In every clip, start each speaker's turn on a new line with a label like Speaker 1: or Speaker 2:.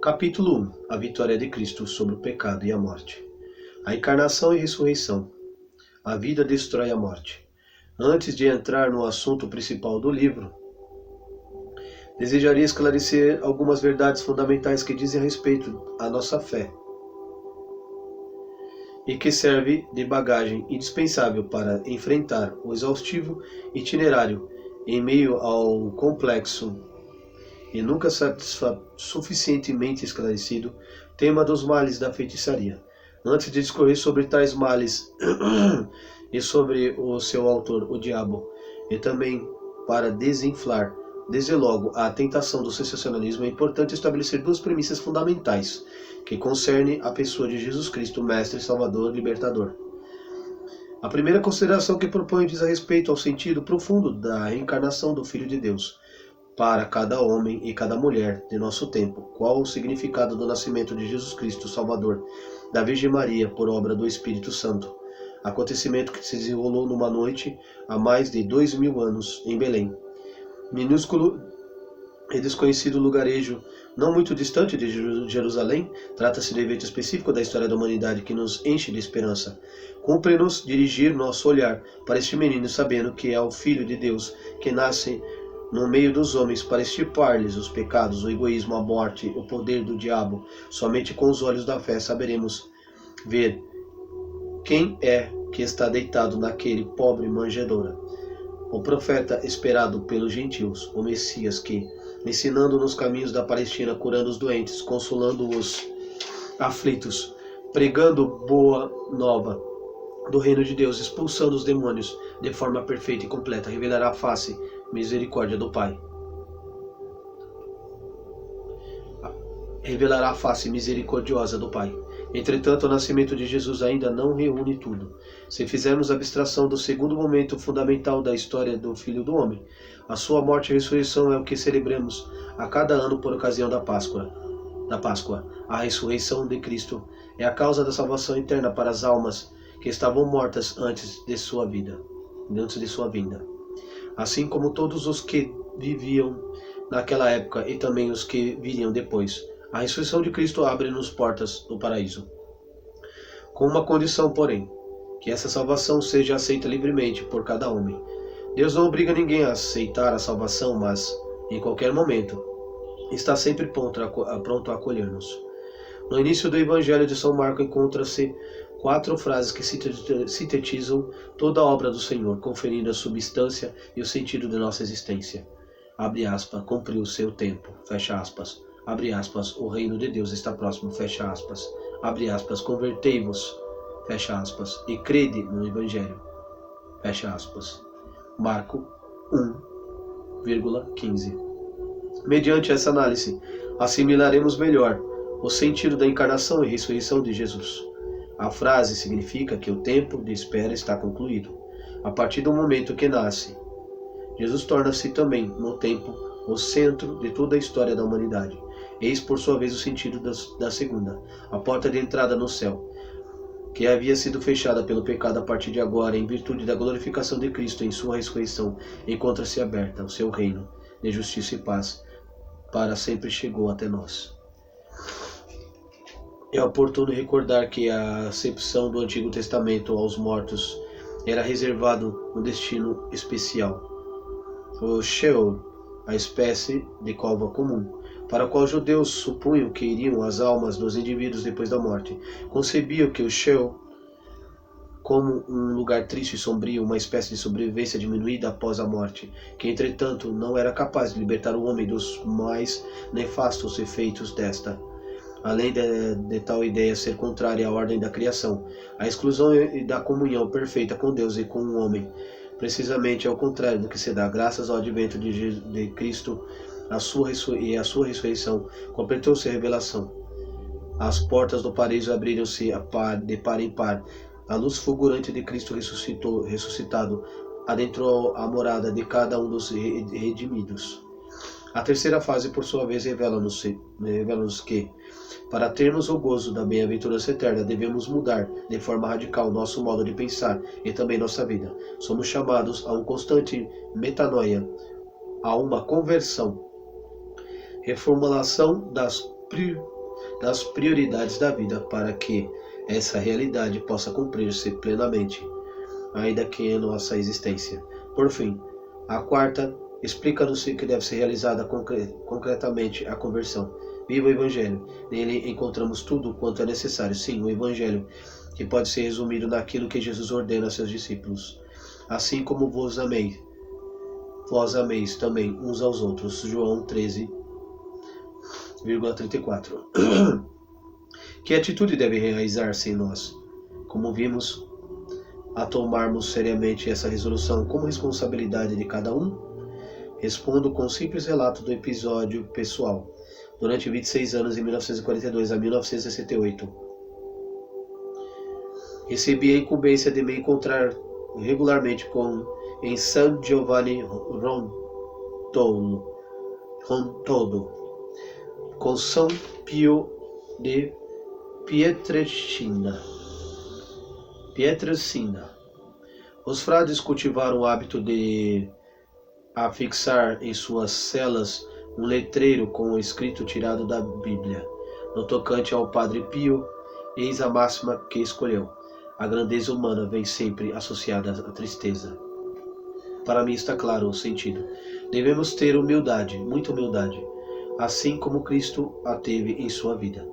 Speaker 1: Capítulo 1. A vitória de Cristo sobre o pecado e a morte. A encarnação e ressurreição. A vida destrói a morte. Antes de entrar no assunto principal do livro, desejaria esclarecer algumas verdades fundamentais que dizem respeito à nossa fé e que serve de bagagem indispensável para enfrentar o exaustivo itinerário em meio ao complexo e nunca suficientemente esclarecido tema dos males da feitiçaria. Antes de discorrer sobre tais males e sobre o seu autor, o diabo, e também para desinflar, desde logo, a tentação do sensacionalismo, é importante estabelecer duas premissas fundamentais que concernem a pessoa de Jesus Cristo, Mestre, Salvador, Libertador. A primeira consideração que proponho diz a respeito ao sentido profundo da reencarnação do Filho de Deus para cada homem e cada mulher de nosso tempo. Qual o significado do nascimento de Jesus Cristo, Salvador, da Virgem Maria, por obra do Espírito Santo? Acontecimento que se desenrolou numa noite há mais de 2000 anos em Belém, minúsculo e desconhecido lugarejo não muito distante de Jerusalém. Trata-se de evento específico da história da humanidade que nos enche de esperança. Cumpre-nos dirigir nosso olhar para este menino, sabendo que é o Filho de Deus que nasce no meio dos homens para extirpar-lhes os pecados, o egoísmo, a morte, o poder do diabo. Somente com os olhos da fé saberemos ver quem é que está deitado naquele pobre manjedoura. O profeta esperado pelos gentios, o Messias que, ensinando nos caminhos da Palestina, curando os doentes, consolando os aflitos, pregando boa nova do reino de Deus, expulsando os demônios de forma perfeita e completa, revelará a face, misericórdia do Pai. Revelará a face misericordiosa do Pai. Entretanto, o nascimento de Jesus ainda não reúne tudo. Se fizermos abstração do segundo momento fundamental da história do Filho do Homem, a sua morte e ressurreição é o que celebramos a cada ano por ocasião da Páscoa. A ressurreição de Cristo é a causa da salvação eterna para as almas que estavam mortas antes de sua vinda. Assim como todos os que viviam naquela época e também os que viriam depois. A ressurreição de Cristo abre-nos portas do paraíso. Com uma condição, porém, que essa salvação seja aceita livremente por cada homem. Deus não obriga ninguém a aceitar a salvação, mas, em qualquer momento, está sempre pronto a acolher-nos. No início do Evangelho de São Marcos encontra-se 4 frases que sintetizam toda a obra do Senhor, conferindo a substância e o sentido de nossa existência. Abre aspas, cumpriu o seu tempo, fecha aspas. Abre aspas, o reino de Deus está próximo, fecha aspas. Abre aspas, convertei-vos, fecha aspas, e crede no Evangelho, fecha aspas. Marco 1,15. Mediante essa análise, assimilaremos melhor o sentido da encarnação e ressurreição de Jesus. A frase significa que o tempo de espera está concluído. A partir do momento que nasce, Jesus torna-se também, no tempo, o centro de toda a história da humanidade. Eis, por sua vez, o sentido da segunda, a porta de entrada no céu, que havia sido fechada pelo pecado. A partir de agora, em virtude da glorificação de Cristo em sua ressurreição, encontra-se aberta. O seu reino de justiça e paz para sempre chegou até nós. É oportuno recordar que a acepção do Antigo Testamento aos mortos era reservado um destino especial. O Sheol, a espécie de cova comum, para a qual os judeus supunham que iriam as almas dos indivíduos depois da morte. Concebiam que o Sheol como um lugar triste e sombrio, uma espécie de sobrevivência diminuída após a morte, que entretanto não era capaz de libertar o homem dos mais nefastos efeitos desta. Além de tal ideia ser contrária à ordem da criação, a exclusão da comunhão perfeita com Deus e com o homem, precisamente ao contrário do que se dá. Graças ao advento de Cristo a sua ressurreição, completou-se a revelação. As portas do paraíso abriram-se de par em par. A luz fulgurante de Cristo ressuscitado adentrou a morada de cada um dos redimidos. A terceira fase, por sua vez, revela-nos que, para termos o gozo da bem-aventurança eterna, devemos mudar de forma radical nosso modo de pensar e também nossa vida. Somos chamados a uma constante metanoia, a uma conversão, reformulação das das prioridades da vida para que essa realidade possa cumprir-se plenamente, ainda que em nossa existência. Por fim, a quarta explica-nos que deve ser realizada concretamente a conversão. Viva o Evangelho. Nele encontramos tudo quanto é necessário. Sim, o Evangelho, que pode ser resumido naquilo que Jesus ordena a seus discípulos. Assim como vos ameis também uns aos outros. João 13,34. Que atitude deve realizar-se em nós? Como vimos, a tomarmos seriamente essa resolução como responsabilidade de cada um? Respondo com um simples relato do episódio pessoal. Durante 26 anos, de 1942 a 1968, recebi a incumbência de me encontrar regularmente em San Giovanni Rotondo, com São Pio de Pietrelcina. Os frades cultivaram o hábito de afixar em suas celas um letreiro com o escrito tirado da Bíblia. No tocante ao Padre Pio, eis a máxima que escolheu: a grandeza humana vem sempre associada à tristeza. Para mim está claro o sentido. Devemos ter humildade, muita humildade, assim como Cristo a teve em sua vida.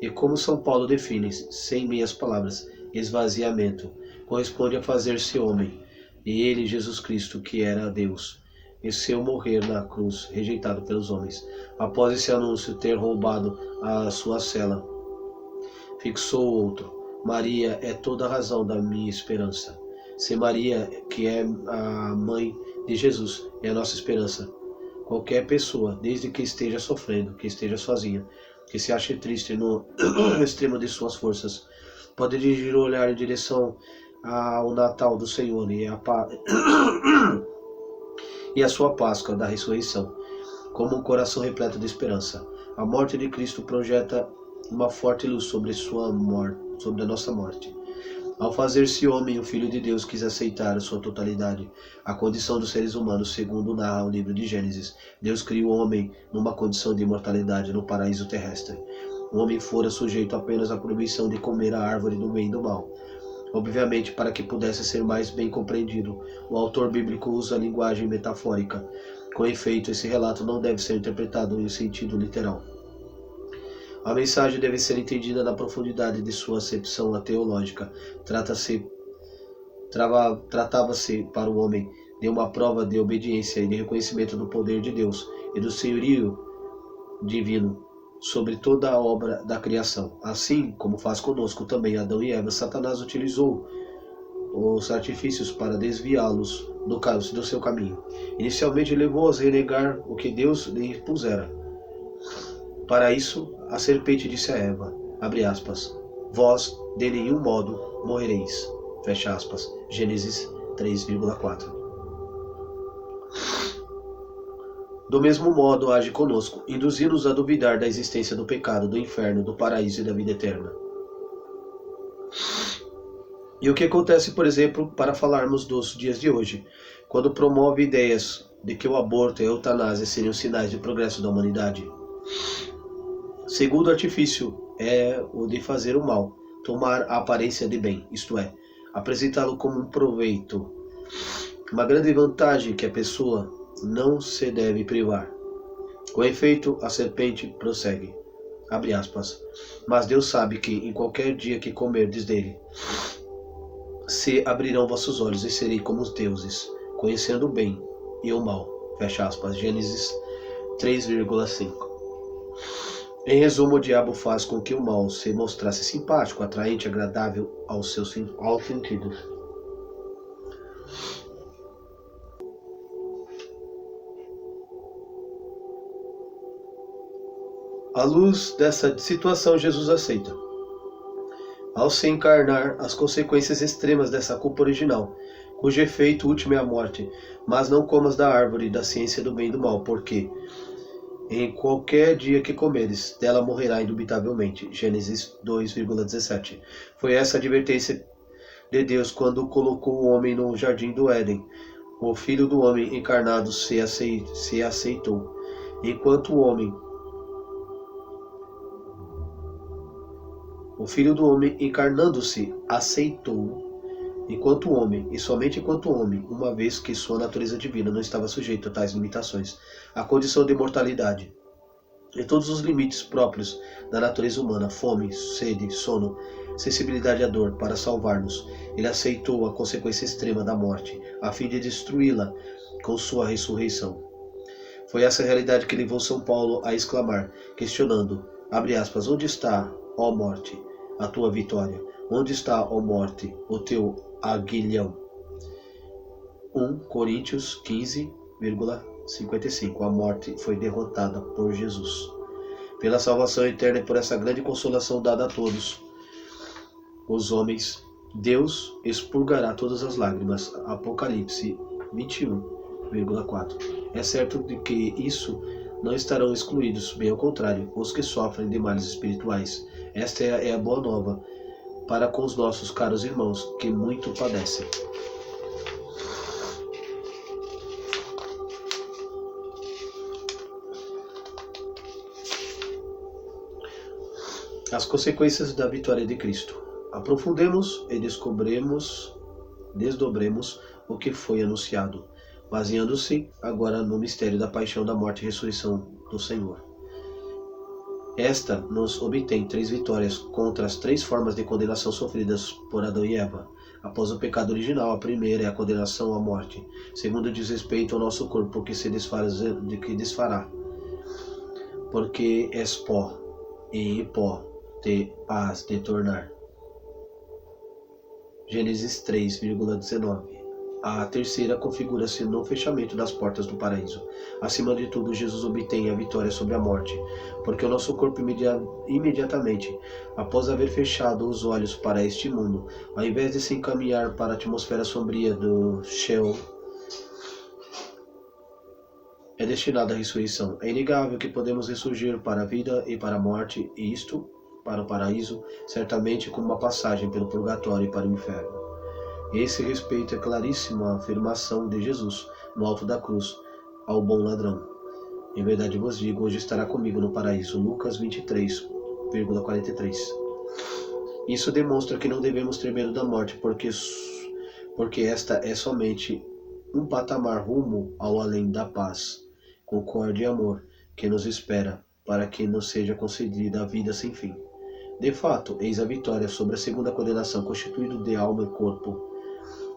Speaker 1: E como São Paulo define, sem meias palavras, esvaziamento, corresponde a fazer-se homem, e ele, Jesus Cristo, que era Deus, e seu morrer na cruz, rejeitado pelos homens. Após esse anúncio ter roubado a sua cela, fixou outro: Maria é toda a razão da minha esperança. Se Maria, que é a mãe de Jesus, é a nossa esperança, qualquer pessoa, desde que esteja sofrendo, que esteja sozinha, que se ache triste no extremo de suas forças, pode dirigir o olhar em direção ao Natal do Senhor e a sua Páscoa da ressurreição, como um coração repleto de esperança. A morte de Cristo projeta uma forte luz sobre a nossa morte. Ao fazer-se homem, o Filho de Deus quis aceitar a sua totalidade, a condição dos seres humanos, segundo narra o livro de Gênesis. Deus criou o homem numa condição de imortalidade no paraíso terrestre. O homem fora sujeito apenas à proibição de comer a árvore do bem e do mal. Obviamente, para que pudesse ser mais bem compreendido, o autor bíblico usa a linguagem metafórica. Com efeito, esse relato não deve ser interpretado em sentido literal. A mensagem deve ser entendida na profundidade de sua acepção teológica. Tratava-se para o homem de uma prova de obediência e de reconhecimento do poder de Deus e do senhorio divino sobre toda a obra da criação. Assim como faz conosco também Adão e Eva, Satanás utilizou os artifícios para desviá-los do seu caminho. Inicialmente levou-os a renegar o que Deus lhe impusera. Para isso, a serpente disse a Eva, abre aspas, vós de nenhum modo morrereis, fecha aspas, Gênesis 3,4. Do mesmo modo age conosco, induzindo-nos a duvidar da existência do pecado, do inferno, do paraíso e da vida eterna. E o que acontece, por exemplo, para falarmos dos dias de hoje, quando promove ideias de que o aborto e a eutanásia seriam sinais de progresso da humanidade? Segundo artifício é o de fazer o mal, tomar a aparência de bem, isto é, apresentá-lo como um proveito, uma grande vantagem que a pessoa não se deve privar. Com efeito, a serpente prossegue, abre aspas, mas Deus sabe que em qualquer dia que comerdes dele, se abrirão vossos olhos e serei como os deuses, conhecendo o bem e o mal, fecha aspas, Gênesis 3,5. Em resumo, o diabo faz com que o mal se mostrasse simpático, atraente, agradável aos seus sentidos. À luz dessa situação, Jesus aceita, ao se encarnar, as consequências extremas dessa culpa original, cujo efeito último é a morte. Mas não comas da árvore da ciência do bem e do mal, porque em qualquer dia que comeres, dela morrerá indubitavelmente. Gênesis 2,17. Foi essa a advertência de Deus quando colocou o homem no jardim do Éden. O Filho do Homem encarnado se aceitou. Enquanto o homem O Filho do Homem, encarnando-se, aceitou enquanto homem, e somente enquanto homem, uma vez que sua natureza divina não estava sujeita a tais limitações, a condição de mortalidade e todos os limites próprios da natureza humana, fome, sede, sono, sensibilidade à dor, para salvar-nos. Ele aceitou a consequência extrema da morte, a fim de destruí-la com sua ressurreição. Foi essa realidade que levou São Paulo a exclamar, questionando, abre aspas, onde está, ó morte, a tua vitória? Onde está, ó morte, o teu aguilhão? 1 Coríntios 15,55. A morte foi derrotada por Jesus. Pela salvação eterna e por essa grande consolação dada a todos os homens, Deus expurgará todas as lágrimas. Apocalipse 21,4. É certo de que isso não estarão excluídos, bem ao contrário, os que sofrem de males espirituais. Esta é a boa nova para com os nossos caros irmãos que muito padecem. As consequências da vitória de Cristo. Aprofundemos e desdobremos o que foi anunciado, baseando-se agora no mistério da paixão, da morte e ressurreição do Senhor. Esta nos obtém 3 vitórias contra as 3 formas de condenação sofridas por Adão e Eva. Após o pecado original, a primeira é a condenação à morte. Segundo, diz respeito ao nosso corpo que se desfará, porque és pó, e em pó te hás de tornar. Gênesis 3,19. A terceira configura-se no fechamento das portas do paraíso. Acima de tudo, Jesus obtém a vitória sobre a morte, porque o nosso corpo imediatamente, após haver fechado os olhos para este mundo, ao invés de se encaminhar para a atmosfera sombria do Sheol, é destinado à ressurreição. É inegável que podemos ressurgir para a vida e para a morte, e isto para o paraíso, certamente como uma passagem pelo purgatório e para o inferno. Esse respeito é claríssima afirmação de Jesus, no alto da cruz, ao bom ladrão. Em verdade vos digo, hoje estará comigo no paraíso. Lucas 23,43. Isso demonstra que não devemos ter medo da morte, porque esta é somente um patamar rumo ao além da paz, concórdia e amor que nos espera, para que nos seja concedida a vida sem fim. De fato, eis a vitória sobre a segunda condenação, constituído de alma e corpo.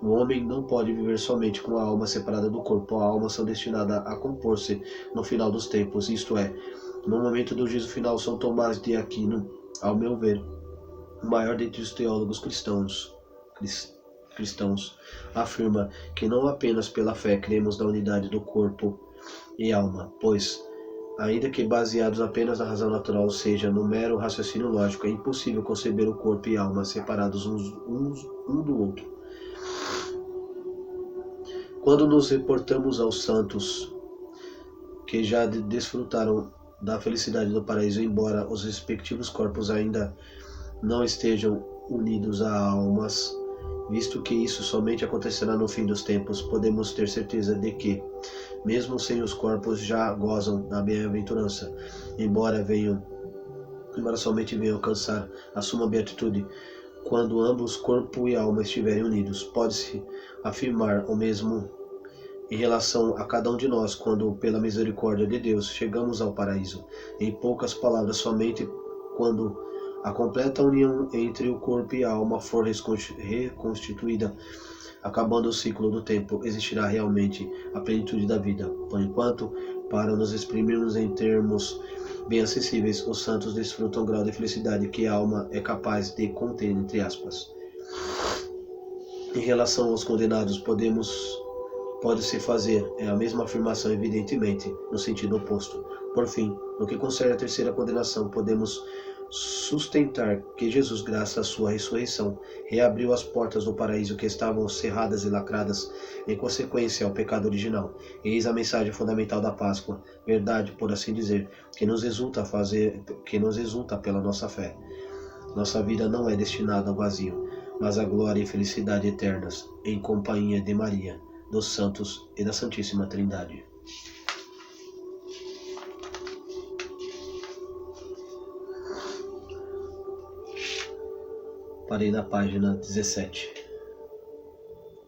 Speaker 1: O homem não pode viver somente com a alma separada do corpo. A alma são destinadas a compor-se no final dos tempos, isto é, no momento do juízo final. São Tomás de Aquino, ao meu ver, o maior dentre os teólogos cristãos, afirma que não apenas pela fé cremos na unidade do corpo e alma, pois, ainda que baseados apenas na razão natural, ou seja, no mero raciocínio lógico, é impossível conceber o corpo e a alma separados um do outro. Quando nos reportamos aos santos que já desfrutaram da felicidade do paraíso, embora os respectivos corpos ainda não estejam unidos a almas, visto que isso somente acontecerá no fim dos tempos, podemos ter certeza de que, mesmo sem os corpos, já gozam da bem-aventurança, embora somente venham alcançar a suma beatitude quando ambos, corpo e alma, estiverem unidos. Pode-se afirmar o mesmo em relação a cada um de nós quando, pela misericórdia de Deus, chegamos ao paraíso. Em poucas palavras, somente quando a completa união entre o corpo e a alma for reconstituída, acabando o ciclo do tempo, existirá realmente a plenitude da vida. Por enquanto, para nos exprimirmos em termos bem acessíveis, os santos desfrutam um grau de felicidade que a alma é capaz de conter, entre aspas. Em relação aos condenados, pode-se fazer a mesma afirmação, evidentemente, no sentido oposto. Por fim, no que concerne à terceira condenação, podemos sustentar que Jesus, graças à sua ressurreição, reabriu as portas do paraíso que estavam cerradas e lacradas em consequência ao pecado original. Eis a mensagem fundamental da Páscoa, verdade, por assim dizer, que nos exulta pela nossa fé. Nossa vida não é destinada ao vazio, mas à glória e felicidade eternas, em companhia de Maria, dos santos e da Santíssima Trindade. Parei na página 17.